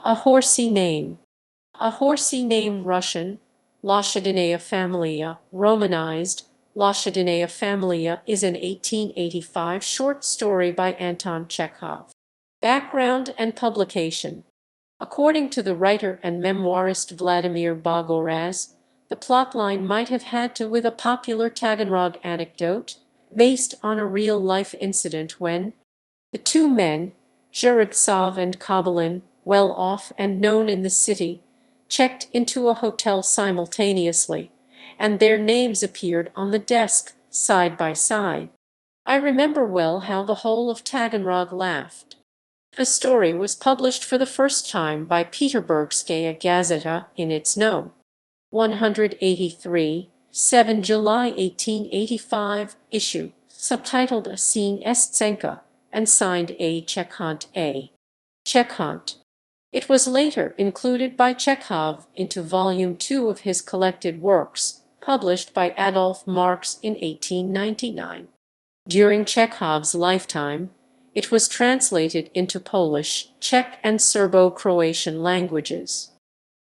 A Horsey Name. A Horsey Name Russian, Loshadinaya familiya, romanized, Loshadinaya familiya is an 1885 short story by Anton Chekhov. Background and publication. According to the writer and memoirist Vladimir Bogoraz, the plotline might have had to with a popular Taganrog anecdote based on a real-life incident when the two men, Zhiritsov and Kobalin, well off and known in the city, checked into a hotel simultaneously, and their names appeared on the desk side by side. I remember well how the whole of Taganrog laughed. The story was published for the first time by Peterburgskaya Gazeta in its No. 183, 7 July 1885 issue, subtitled A Scene Estsenka, and signed A. Chekhov A. Chekhov. It was later included by Chekhov into Volume 2 of his collected works, published by Adolf Marx in 1899. During Chekhov's lifetime, it was translated into Polish, Czech, and Serbo-Croatian languages.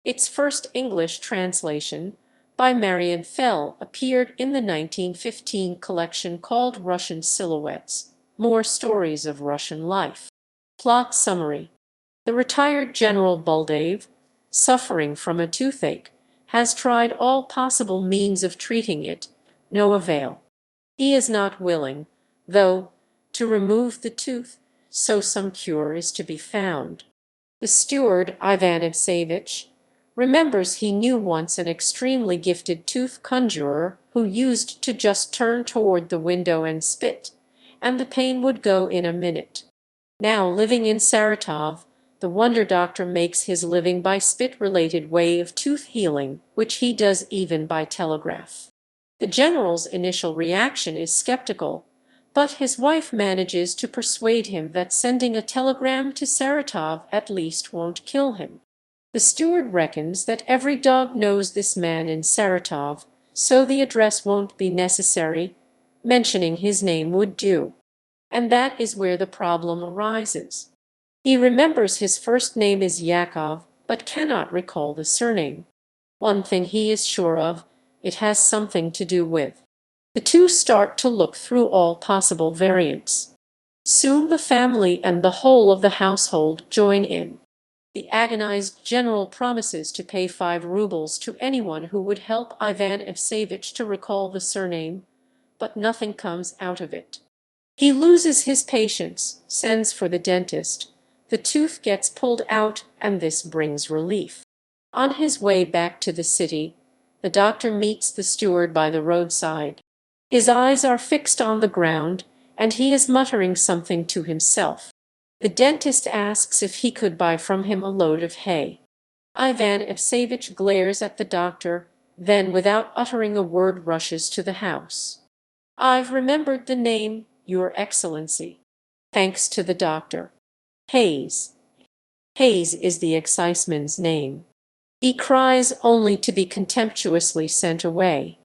Its first English translation, by Marian Fell, appeared in the 1915 collection called Russian Silhouettes, More Stories of Russian Life. Plot summary. The retired General Buldaev, suffering from a toothache, has tried all possible means of treating it, no avail. He is not willing, though, to remove the tooth, so some cure is to be found. The steward, Ivan Evsevich, remembers he knew once an extremely gifted tooth conjurer who used to just turn toward the window and spit, and the pain would go in a minute. Now living in Saratov, the wonder doctor makes his living by spit-related way of tooth healing, which he does even by telegraph. The general's initial reaction is skeptical, but his wife manages to persuade him that sending a telegram to Saratov at least won't kill him. The steward reckons that every dog knows this man in Saratov, so the address won't be necessary, mentioning his name would do. And that is where the problem arises. He remembers his first name is Yakov, but cannot recall the surname. One thing he is sure of, it has something to do with. The two start to look through all possible variants. Soon the family and the whole of the household join in. The agonized general promises to pay 5 rubles to anyone who would help Ivan Evsevich to recall the surname, but nothing comes out of it. He loses his patience, sends for the dentist. The tooth gets pulled out, and this brings relief. On his way back to the city, the doctor meets the steward by the roadside. His eyes are fixed on the ground, and he is muttering something to himself. The dentist asks if he could buy from him a load of hay. Ivan Evsevich glares at the doctor, then without uttering a word rushes to the house. "I've remembered the name, Your Excellency." Thanks to the doctor. Hayes. Hayes is the exciseman's name. He cries only to be contemptuously sent away.